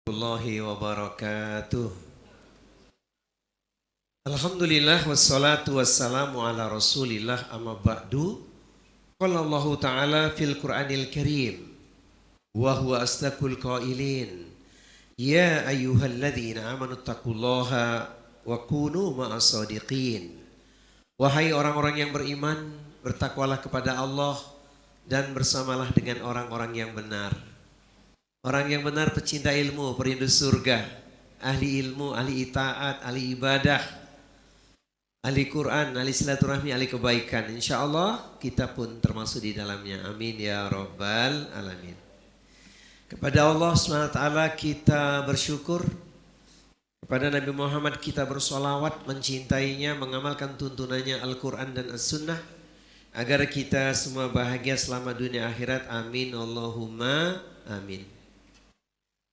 Warahmatullahi wabarakatuh. Alhamdulillah wassalatu wassalamu ala rasulillah amma ba'du. Qala Allah Ta'ala fil Qur'anil Karim wa huwa asdaqul qailin. Ya ayyuhalladzina amanu taqullaha wa kunu ma'as shadiqin. Wahai orang-orang yang beriman, bertakwalah kepada Allah dan bersamalah dengan orang-orang yang benar. Orang yang benar pecinta ilmu, perindu surga, ahli ilmu, ahli itaat, ahli ibadah, ahli Quran, ahli silaturahmi, ahli kebaikan. Insya Allah kita pun termasuk di dalamnya. Amin ya rabbal alamin. Kepada Allah SWT kita bersyukur. Kepada Nabi Muhammad kita bersolawat, mencintainya, mengamalkan tuntunannya Al-Quran dan As-Sunnah. Agar kita semua bahagia selama dunia akhirat. Amin Allahumma amin.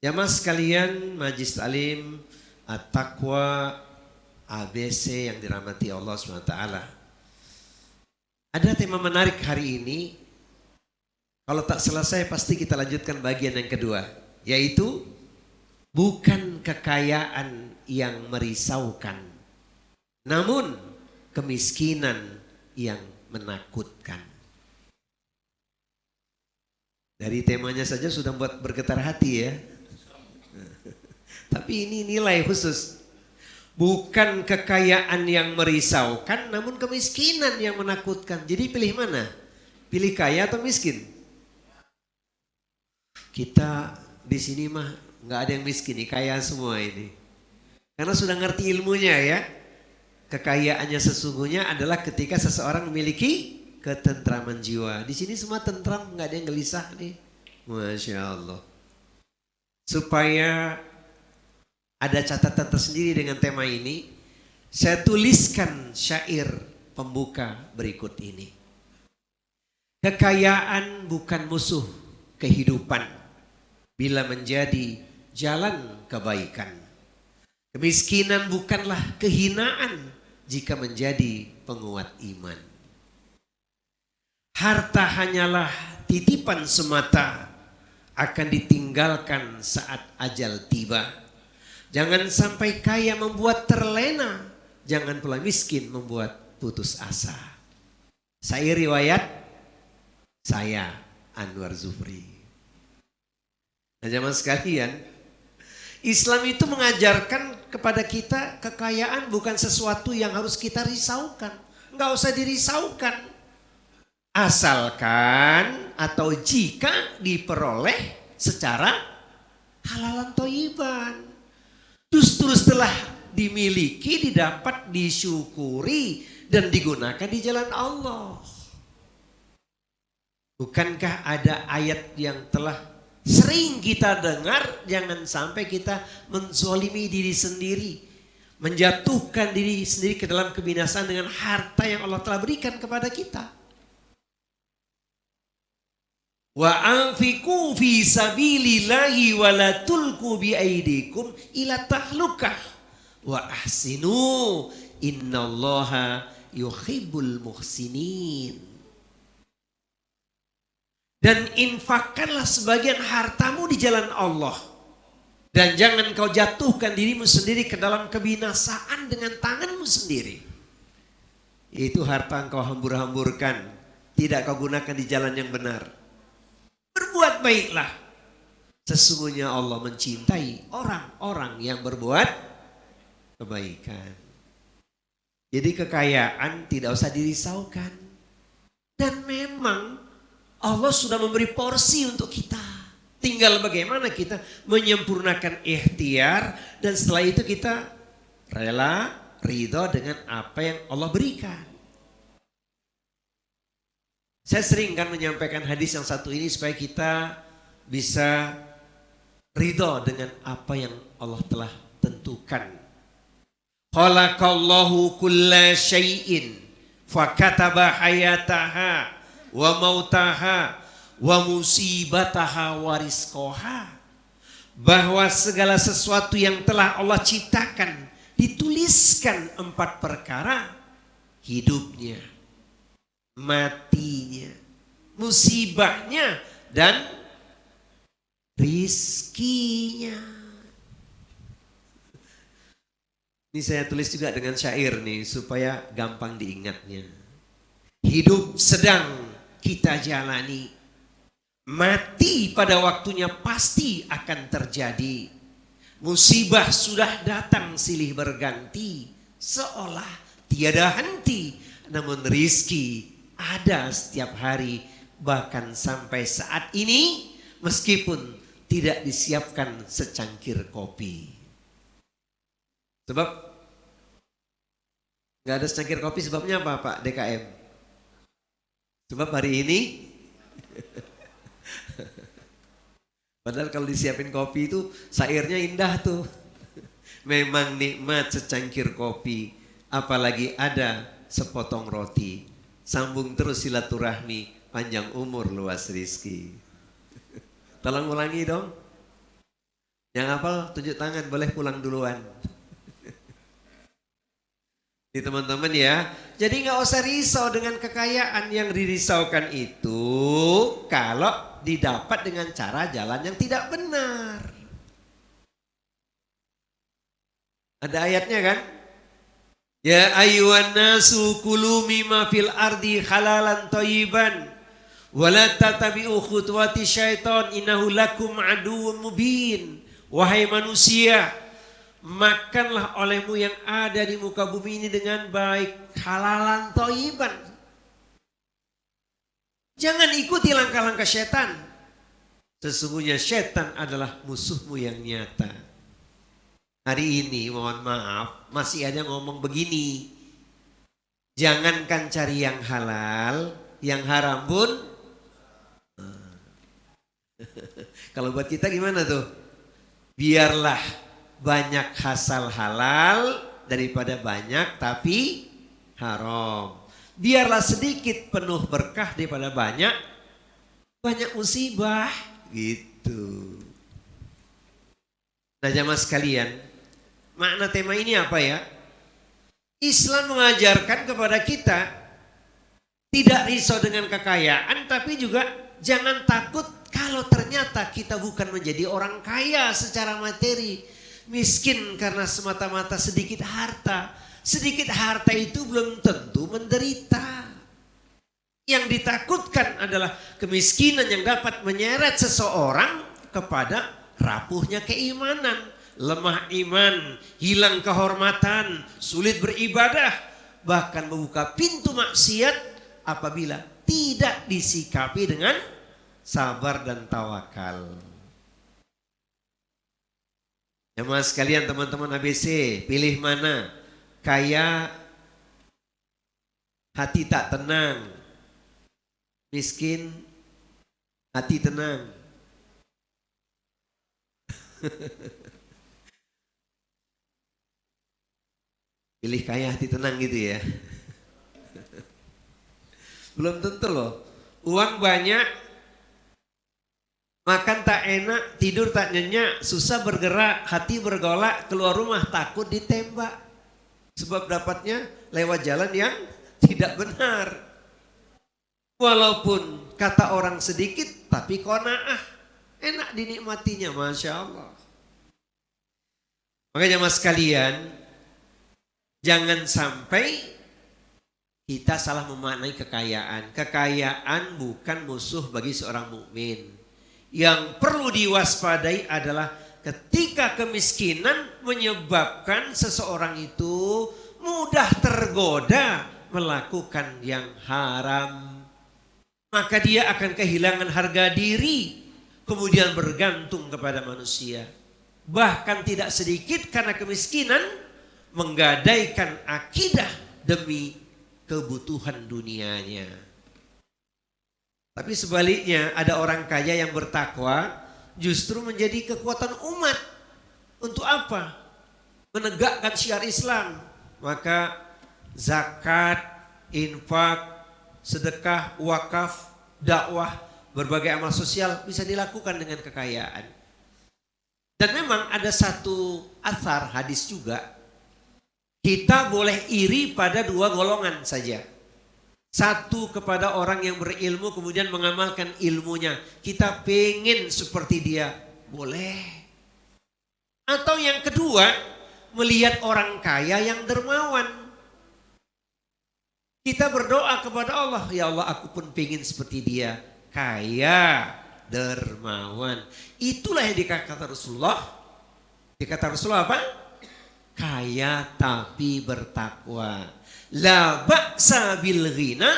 Jamaah sekalian, Majlis Ta'lim At-Taqwa ABC yang dirahmati Allah SWT. Ada tema menarik hari ini. Kalau tak selesai pasti kita lanjutkan bagian yang kedua, yaitu bukan kekayaan yang merisaukan, namun kemiskinan yang menakutkan. Dari temanya saja sudah membuat bergetar hati ya. Tapi ini nilai khusus. Bukan kekayaan yang merisaukan, namun kemiskinan yang menakutkan. Jadi pilih mana? Pilih kaya atau miskin? Kita di sini mah nggak ada yang miskin nih, kaya semua ini. Karena sudah ngerti ilmunya ya. Kekayaannya sesungguhnya adalah ketika seseorang memiliki ketentraman jiwa. Di sini semua tentram, nggak ada yang gelisah nih. Masya Allah. Supaya ada catatan tersendiri dengan tema ini, saya tuliskan syair pembuka berikut ini. Kekayaan bukan musuh kehidupan bila menjadi jalan kebaikan. Kemiskinan bukanlah kehinaan jika menjadi penguat iman. Harta hanyalah titipan semata, akan ditinggalkan saat ajal tiba. Jangan sampai kaya membuat terlena, jangan pula miskin membuat putus asa. Saya riwayat saya Anwar Zufri. Nah, jamaah sekalian, Islam itu mengajarkan kepada kita kekayaan bukan sesuatu yang harus kita risaukan. Enggak usah dirisaukan. Asalkan atau jika diperoleh secara halalan thayyiban. Justru setelah dimiliki, didapat, disyukuri dan digunakan di jalan Allah. Bukankah ada ayat yang telah sering kita dengar, jangan sampai kita menzolimi diri sendiri, menjatuhkan diri sendiri ke dalam kebinasaan dengan harta yang Allah telah berikan kepada kita. Wa anfiqu fi sabilillahi wa la tulqu bi aidikum ila tahlukah wa ahsinu innallaha yuhibbul muhsinin. Dan infakkanlah sebagian hartamu di jalan Allah, dan jangan kau jatuhkan dirimu sendiri ke dalam kebinasaan dengan tanganmu sendiri. Itu harta engkau hambur-hamburkan, tidak kau gunakan di jalan yang benar. Berbuat baiklah. Sesungguhnya Allah mencintai orang-orang yang berbuat kebaikan. Jadi kekayaan tidak usah dirisaukan. Dan memang Allah sudah memberi porsi untuk kita. Tinggal bagaimana kita menyempurnakan ikhtiar, dan setelah itu kita rela, ridho dengan apa yang Allah berikan. Saya sering kan menyampaikan hadis yang satu ini supaya kita bisa ridho dengan apa yang Allah telah tentukan. Khalaqallahu kulla syai'in fakataba hayataha wa mautaha wa musibataha wa rizqaha. Bahwa segala sesuatu yang telah Allah ciptakan dituliskan 4 perkara: hidupnya, matinya, musibahnya, dan rizkinya. Ini saya tulis juga dengan syair nih supaya gampang diingatnya. Hidup sedang kita jalani, mati pada waktunya pasti akan terjadi. Musibah sudah datang silih berganti, seolah tiada henti, namun rizki ada setiap hari, bahkan sampai saat ini meskipun tidak disiapkan secangkir kopi. Sebab nggak ada secangkir kopi, sebabnya apa Pak DKM? Sebab hari ini padahal kalau disiapin kopi itu syairnya indah tuh. Memang nikmat secangkir kopi, apalagi ada sepotong roti. Sambung terus silaturahmi, panjang umur luas rizki. Tolong ulangi dong. Yang hafal tunjuk tangan, boleh pulang duluan. Ini teman-teman ya. Jadi nggak usah risau dengan kekayaan. Yang dirisaukan itu kalau didapat dengan cara jalan yang tidak benar. Ada ayatnya kan? Ya ayyuhan nasu kulu mimma fil ardi halalan thayyiban wala tatabi'u khutuwati syaiton innahu lakum aduwwun mubin. Wahai manusia, makanlah olehmu yang ada di muka bumi ini dengan baik, halalan thayyiban. Jangan ikuti langkah-langkah setan. Sesungguhnya setan adalah musuhmu yang nyata. Hari ini mohon maaf masih ada ngomong begini. Jangankan cari yang halal, yang haram pun. Kalau buat kita gimana tuh? Biarlah banyak hasal halal daripada banyak tapi haram. Biarlah sedikit penuh berkah daripada banyak musibah gitu. Nah jamaah sekalian, makna tema ini apa ya? Islam mengajarkan kepada kita tidak risau dengan kekayaan, tapi juga jangan takut kalau ternyata kita bukan menjadi orang kaya secara materi. Miskin karena semata-mata sedikit harta. Sedikit harta itu belum tentu menderita. Yang ditakutkan adalah kemiskinan yang dapat menyeret seseorang kepada rapuhnya keimanan. Lemah iman, hilang kehormatan, sulit beribadah. Bahkan membuka pintu maksiat apabila tidak disikapi dengan sabar dan tawakal. Jemaah sekalian, teman-teman ABC, pilih mana? Kaya, hati tak tenang. Miskin, hati tenang. Pilih kaya, hati tenang gitu ya. Belum tentu loh. Uang banyak, makan tak enak, tidur tak nyenyak, susah bergerak, hati bergolak, keluar rumah takut ditembak. Sebab dapatnya lewat jalan yang tidak benar. Walaupun kata orang sedikit, tapi qanaah. Enak dinikmatinya, Masya Allah. Makanya mas sekalian, jangan sampai kita salah memaknai kekayaan. Kekayaan bukan musuh bagi seorang mukmin. Yang perlu diwaspadai adalah ketika kemiskinan menyebabkan seseorang itu mudah tergoda melakukan yang haram. Maka dia akan kehilangan harga diri, kemudian bergantung kepada manusia. Bahkan tidak sedikit karena kemiskinan menggadaikan akidah demi kebutuhan dunianya. Tapi sebaliknya ada orang kaya yang bertakwa justru menjadi kekuatan umat. Untuk apa? Menegakkan syiar Islam. Maka zakat, infak, sedekah, wakaf, dakwah, berbagai amal sosial bisa dilakukan dengan kekayaan. Dan memang ada satu athar hadis juga. Kita boleh iri pada dua golongan saja. Satu kepada orang yang berilmu kemudian mengamalkan ilmunya. Kita pengen seperti dia. Boleh. Atau yang kedua, melihat orang kaya yang dermawan. Kita berdoa kepada Allah, ya Allah aku pun pengen seperti dia, kaya, dermawan. Itulah yang dikatakan Rasulullah. Dikata Rasulullah apa? Kaya tapi bertakwa. La ba'sa bil ghina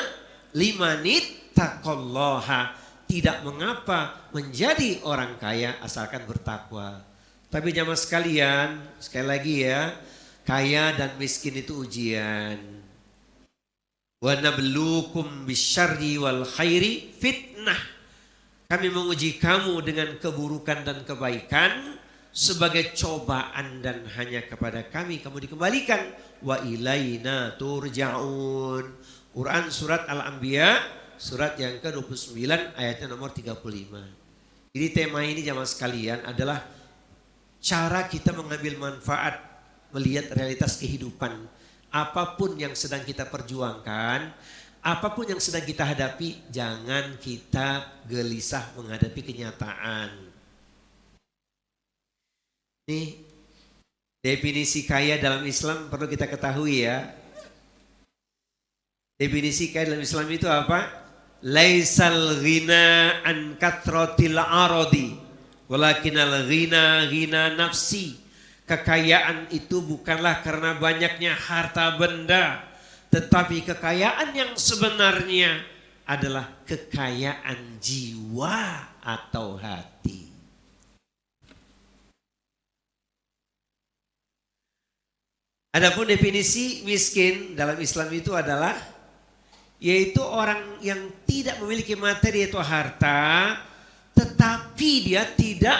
limanit taqallaha. Tidak mengapa menjadi orang kaya asalkan bertakwa. Tapi jamaah sekalian, sekali lagi ya, kaya dan miskin itu ujian. Wa nabluukum bisyarri wal khairi fitnah. Kami menguji kamu dengan keburukan dan kebaikan sebagai cobaan, dan hanya kepada kami kamu dikembalikan. Wa ilaina turja'un. Quran surat Al-Anbiya surat yang ke-29 ayatnya nomor 35. Jadi tema ini jamaah sekalian adalah cara kita mengambil manfaat melihat realitas kehidupan. Apapun yang sedang kita perjuangkan, apapun yang sedang kita hadapi, jangan kita gelisah menghadapi kenyataan. Nih, definisi kaya dalam Islam perlu kita ketahui ya. Definisi kaya dalam Islam itu apa? Laisal ghina an kathratil aradi walakinal ghina ghina nafsi. Kekayaan itu bukanlah karena banyaknya harta benda, tetapi kekayaan yang sebenarnya adalah kekayaan jiwa atau hati. Adapun definisi miskin dalam Islam itu adalah yaitu orang yang tidak memiliki materi atau harta, tetapi dia tidak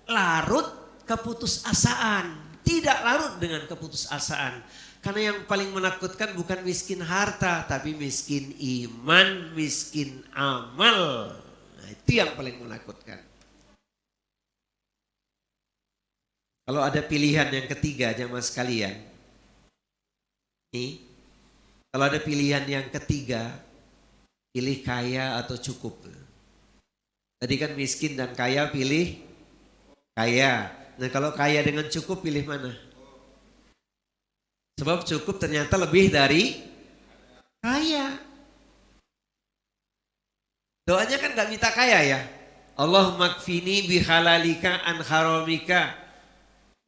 larut keputusasaan, tidak larut dengan keputusasaan. Karena yang paling menakutkan bukan miskin harta, tapi miskin iman, miskin amal. Nah, itu yang paling menakutkan. Kalau ada pilihan yang ketiga jamaah sekalian, nih, kalau ada pilihan yang ketiga, pilih kaya atau cukup. Tadi kan miskin dan kaya, pilih kaya. Nah kalau kaya dengan cukup pilih mana? Sebab cukup ternyata lebih dari kaya. Doanya kan gak minta kaya ya. Allahumma kfini bihalalika an haramika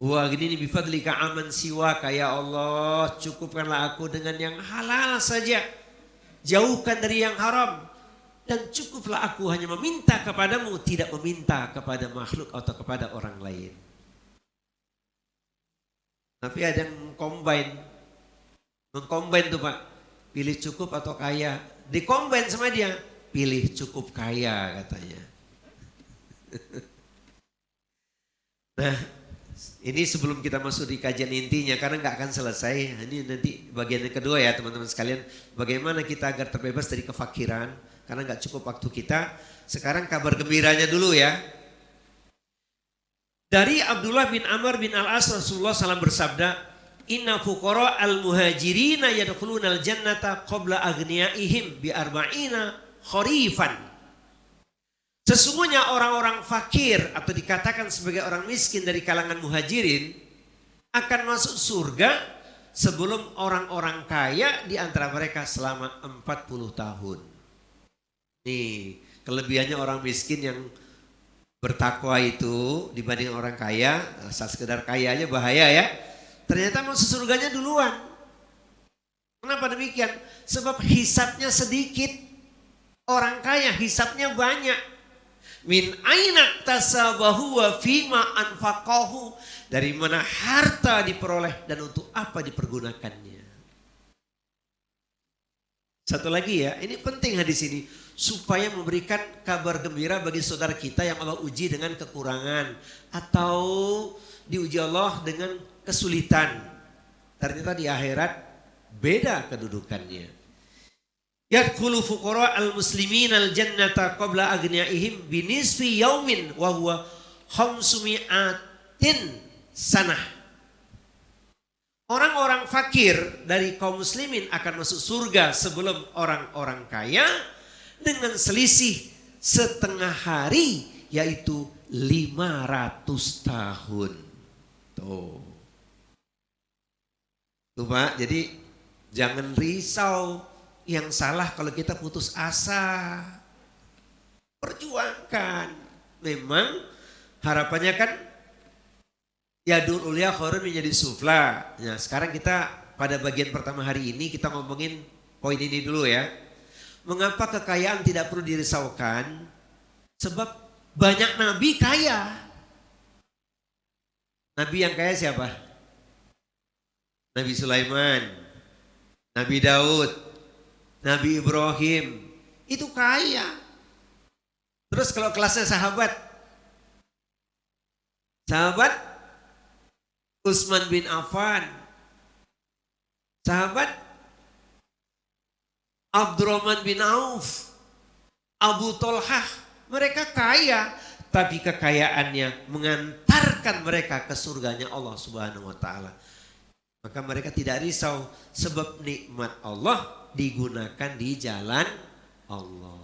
wa aghnini bifadlika aman siwaka. Ya Allah, cukupkanlah aku dengan yang halal saja, jauhkan dari yang haram, dan cukuplah aku hanya meminta kepadamu, tidak meminta kepada makhluk atau kepada orang lain. Tapi ada yang mengcombine tuh Pak, pilih cukup atau kaya, dicombine sama dia, pilih cukup kaya katanya. Nah, ini sebelum kita masuk di kajian intinya, karena nggak akan selesai. Ini nanti bagian yang kedua ya teman-teman sekalian, bagaimana kita agar terbebas dari kefakiran, karena nggak cukup waktu kita. Sekarang kabar gembiranya dulu ya. Dari Abdullah bin Amr bin Al-As, Rasulullah SAW bersabda, Inna fuqara al-muhajirina yadkhuluna al-jannata qabla aghniyaihim bi arba'ina kharifan. Sesungguhnya orang-orang fakir atau dikatakan sebagai orang miskin dari kalangan muhajirin akan masuk surga sebelum orang-orang kaya di antara mereka selama 40 tahun. Nih, kelebihannya orang miskin yang bertakwa itu dibanding orang kaya, asal sekedar kaya aja bahaya ya. Ternyata masuk surganya duluan. Kenapa demikian? Sebab hisabnya sedikit. Orang kaya hisabnya banyak. Min aina tasabahu wa fima anfaqahu. Dari mana harta diperoleh dan untuk apa dipergunakannya. Satu lagi ya, ini penting hadis ini. Supaya memberikan kabar gembira bagi saudara kita yang Allah uji dengan kekurangan atau diuji Allah dengan kesulitan. Ternyata di akhirat beda kedudukannya. Yadkhulu fuqara al-muslimin al-jannata qabla aghniyaihim binisfi yaumin wa huwa 500 sanah. Orang-orang fakir dari kaum muslimin akan masuk surga sebelum orang-orang kaya dengan selisih setengah hari, yaitu 500 tahun. Tuh. Tuh Pak, jadi jangan risau yang salah kalau kita putus asa. Perjuangkan. Memang harapannya kan yadul ulia khairun menjadi sufla. Nah, sekarang kita pada bagian pertama hari ini kita ngomongin poin ini dulu ya. Mengapa kekayaan tidak perlu dirisaukan? Sebab banyak nabi kaya. Nabi yang kaya siapa? Nabi Sulaiman, Nabi Daud, Nabi Ibrahim. Itu kaya. Terus kalau kelasnya sahabat. Sahabat Utsman bin Affan. Sahabat Abdurrahman bin Auf. Abu Tolhah. Mereka kaya. Tapi kekayaannya mengantarkan mereka ke surganya Allah Subhanahu wa Ta'ala. Maka mereka tidak risau sebab nikmat Allah digunakan di jalan Allah.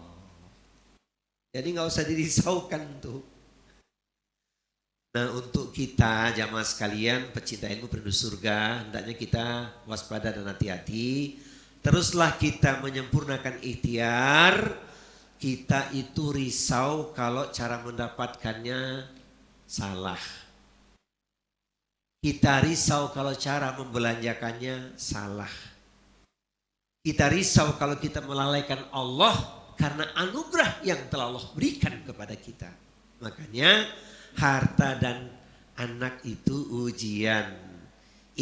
Jadi nggak usah dirisaukan tuh. Nah untuk kita jamaah sekalian pecinta ilmu penduduk surga, hendaknya kita waspada dan hati-hati. Teruslah kita menyempurnakan ikhtiar. Kita itu risau kalau cara mendapatkannya salah. Kita risau kalau cara membelanjakannya salah. Kita risau kalau kita melalaikan Allah karena anugerah yang telah Allah berikan kepada kita. Makanya harta dan anak itu ujian.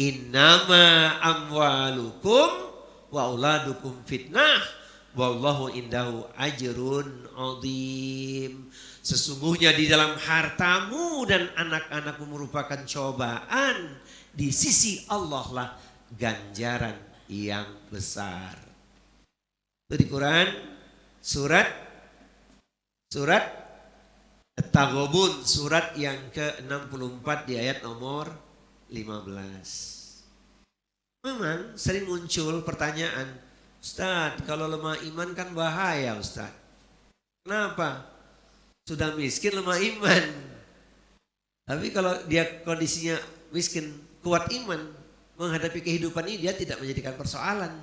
Innama amwalukum wa auladukum fitnah. Wallahu indahu ajrun azim. Sesungguhnya di dalam hartamu dan anak-anakmu merupakan cobaan. Di sisi Allah lah ganjaran yang besar. Itu di Quran surat At-Taghabun, surat yang ke-64 di ayat nomor 15. Memang sering muncul pertanyaan, Ustadz, kalau lemah iman kan bahaya Ustadz. Kenapa? Sudah miskin lemah iman. Tapi kalau dia kondisinya miskin kuat iman, menghadapi kehidupan ini dia tidak menjadikan persoalan.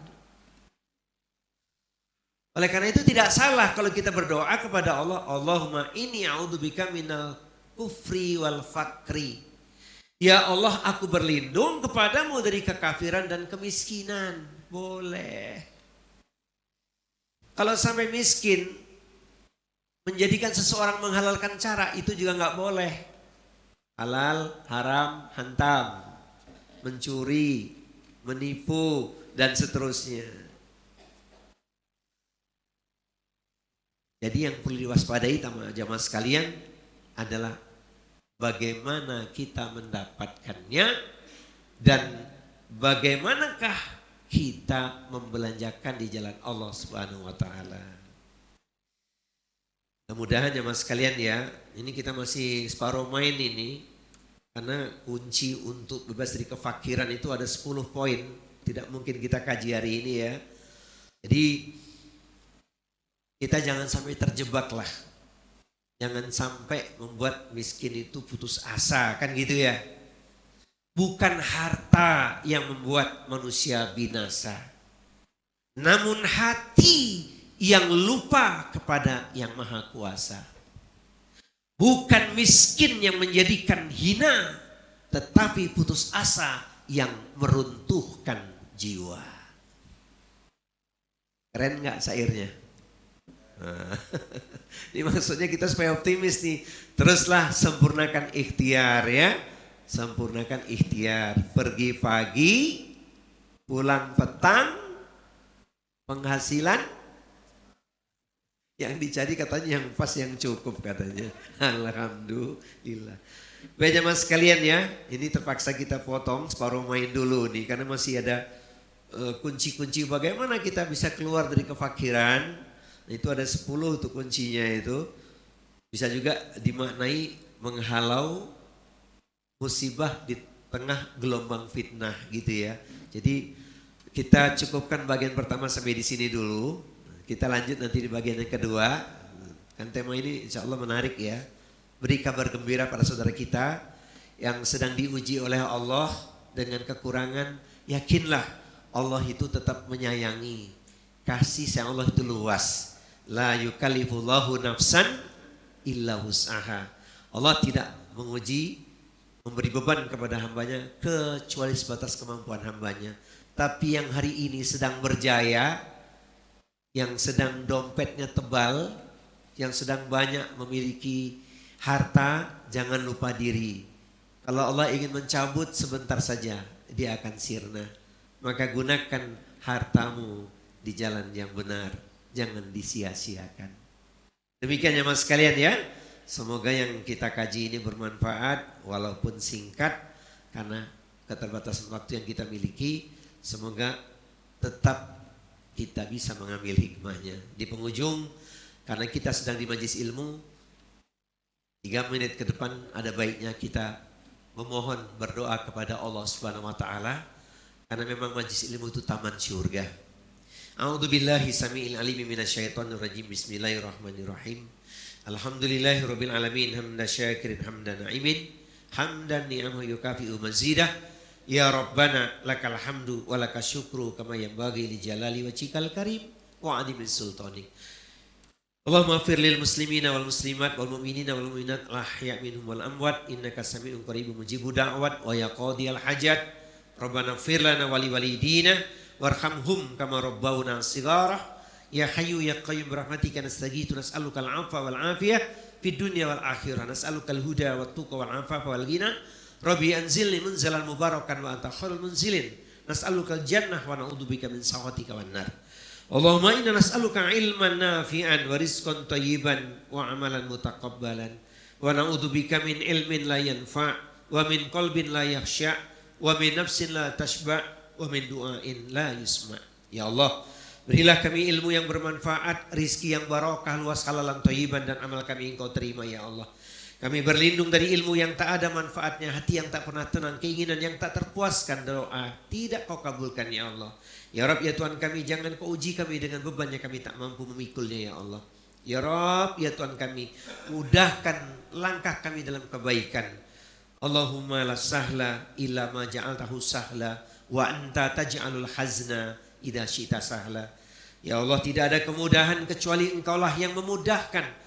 Oleh karena itu tidak salah kalau kita berdoa kepada Allah, Allahumma inni a'udzubika minal kufri wal fakri. Ya Allah, aku berlindung kepadamu dari kekafiran dan kemiskinan. Boleh. Kalau sampai miskin, menjadikan seseorang menghalalkan cara, itu juga nggak boleh. Halal, haram, hantam, mencuri, menipu, dan seterusnya. Jadi yang perlu diwaspadai jamaah sekalian adalah bagaimana kita mendapatkannya dan bagaimanakah kita membelanjakan di jalan Allah Subhanahu wa Ta'ala. Mudah-mudahan jamaah sekalian ya, ini kita masih separuh main ini, karena kunci untuk bebas dari kefakiran itu ada 10 poin, tidak mungkin kita kaji hari ini ya. Jadi kita jangan sampai terjebak lah, jangan sampai membuat miskin itu putus asa, kan gitu ya. Bukan harta yang membuat manusia binasa, namun hati yang lupa kepada yang maha kuasa. Bukan miskin yang menjadikan hina, tetapi putus asa yang meruntuhkan jiwa. Keren gak syairnya? Nah, ini maksudnya kita supaya optimis nih. Teruslah sempurnakan ikhtiar ya. Sempurnakan ikhtiar. Pergi pagi, pulang petang, penghasilan yang dicari katanya yang pas, yang cukup katanya. Alhamdulillah. Baik jemaah sekalian ya, ini terpaksa kita potong separuh main dulu nih karena masih ada kunci-kunci bagaimana kita bisa keluar dari kefakiran. Itu ada 10 tuh kuncinya itu. Bisa juga dimaknai menghalau musibah di tengah gelombang fitnah gitu ya. Jadi kita cukupkan bagian pertama sampai di sini dulu. Kita lanjut nanti di bagian yang kedua. Kan tema ini insya Allah menarik ya. Beri kabar gembira pada saudara kita yang sedang diuji oleh Allah dengan kekurangan yakinlah Allah itu tetap menyayangi. Kasih sayang Allah itu luas. La yukallifullahu nafsan illa wus'aha. Allah tidak menguji, memberi beban kepada hambanya kecuali sebatas kemampuan hambanya. Tapi yang hari ini sedang berjaya, yang sedang dompetnya tebal, yang sedang banyak memiliki harta, jangan lupa diri. Kalau Allah ingin mencabut sebentar saja, dia akan sirna. Maka gunakan hartamu di jalan yang benar, jangan disia-siakan. Demikian ya mas sekalian ya. Semoga yang kita kaji ini bermanfaat walaupun singkat karena keterbatasan waktu yang kita miliki. Semoga tetap kita bisa mengambil hikmahnya. Di penghujung, karena kita sedang di majlis ilmu, 3 menit ke depan ada baiknya kita memohon berdoa kepada Allah Subhanahu wa taala karena memang majlis ilmu itu taman surga. A'udzubillahi samiil alim minasyaitonir rajim. Bismillahirrahmanirrahim. Alhamdulillahirabbil alamin hamdan syakirin hamdan na'imin hamdan ni'amahu yukafi'u mazidah. Ya Rabbana lakal hamdu wa lakas syukru kama yanbaghi li jalali wajhikal karim wa 'azimi sultanik. Allahumma ighfir lil muslimina wal muslimat wal mu'minina wal mu'minat al ahya' minhum wal amwat innaka sami'un qaribun mujibud da'wat wa ya qadiyal hajat. Rabbana ighfir lana wa li walidina warhamhum kama rabbawna shighara. Ya hayyu ya qayyum birahmatika nastaghitsu nas'alukal 'afwa wal 'afiyah fid dunya wal akhirah nas'alukal huda wat tuqa wal 'afafa wal ghina. Rabbi anzilni munzalan mubarakan wa anta khairul munzilin. Nas'alukal jannah wa na'udzubika min sakhatika wan nar. Allahumma inna nas'aluka ilman nafi'an wa rizqan thayyiban wa amalan mutaqabbalan wa na'udzubika min ilmin la yanfa' wa min qalbin la yakhsha' wa min nafsin la tashba' wa min du'ain la yusma'. Ya Allah, berilah kami ilmu yang bermanfaat, rizki yang barakah, luas, halalan thayyiban, dan amal kami Engkau terima ya Allah. Kami berlindung dari ilmu yang tak ada manfaatnya, hati yang tak pernah tenang, keinginan yang tak terpuaskan, doa tidak Kau kabulkan ya Allah. Ya Rabb ya Tuhan kami, jangan Kau uji kami dengan beban yang kami tak mampu memikulnya ya Allah. Ya Rabb ya Tuhan kami, mudahkan langkah kami dalam kebaikan. Allahumma la sahla illa ma ja'altahu sahla wa anta taj'alul hazna idza syi'ta sahla. Ya Allah, tidak ada kemudahan kecuali Engkaulah yang memudahkan.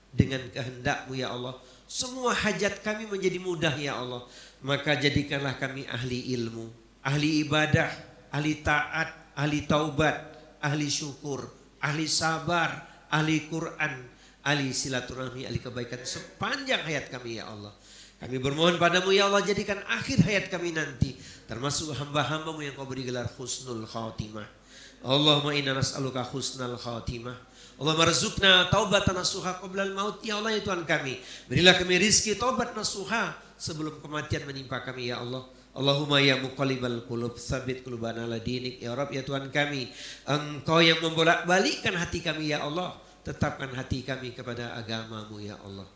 Dengan kehendak-Mu ya Allah, semua hajat kami menjadi mudah ya Allah. Maka jadikanlah kami ahli ilmu, ahli ibadah, ahli taat, ahli taubat, ahli syukur, ahli sabar, ahli Quran, ahli silaturahmi, ahli kebaikan sepanjang hayat kami ya Allah. Kami bermohon padamu ya Allah, jadikan akhir hayat kami nanti termasuk hamba-hambamu yang Kau beri gelar husnul khatimah. Allahumma inna nas'aluka husnal khatimah. Allahumma rizukna taubatan nasuha qoblal maut. Ya Allah ya Tuhan kami, berilah kami rizki taubat nasuha sebelum kematian menimpa kami ya Allah. Allahumma ya muqallibal qulub tsabit qulubana ala dinik. Ya Rabb ya Tuhan kami, Engkau yang membolak-balikkan hati kami ya Allah, tetapkan hati kami kepada agama-Mu ya Allah.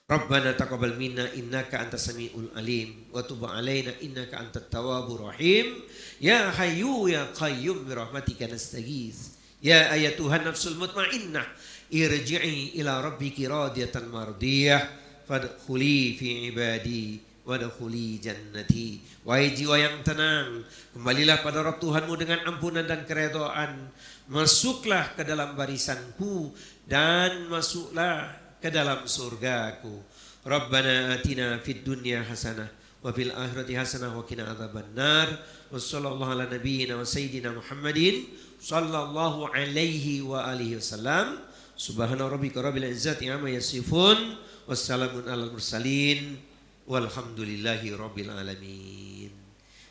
Rabbana taqabbal minna innaka antas samiul alim wa tub alaina innaka antat tawwabur rahim. Ya hayyu ya qayyum bi rahmatika nastaghits. Ya ayatuhan nafsul mutmainnah irji'i ila rabbiki radiyatan mardiyah fadkhuli fi ibadi wadkhuli jannati. Wahai jiwa yang tenang, kembalilah pada Rabb Tuhanmu dengan ampunan dan keredaan. Masuklah ke dalam barisanku dan masuklah ke dalam surgaku. Rabbana atina fid dunya hasanah wa fil akhirati hasanah wa qina adzabannar. Wa sallallahu ala nabiyyina wa sayyidina Muhammadin sallallahu alaihi wa alihi wasallam. Subhana rabbika rabbil izzati amma yasifun. Wassalamun alal mursalin. Walhamdulillahi rabbil alamin.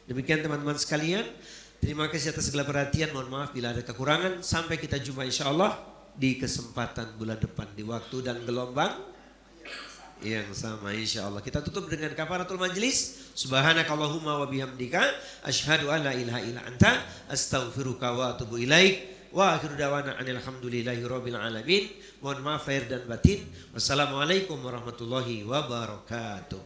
Demikian teman-teman sekalian. Terima kasih atas segala perhatian. Mohon maaf bila ada kekurangan. Sampai kita jumpa insyaallah di kesempatan bulan depan di waktu dan gelombang yang sama insyaallah. Kita tutup dengan kafaratul majlis. Subhanakallahumma wa bihamdika asyhadu an la ilaha illa anta astaghfiruka wa atubu ilaik. Wa akhiru da'wana anil hamdulillahi rabbil alamin. Mohon maaf lahir dan batin. Wassalamualaikum warahmatullahi wabarakatuh.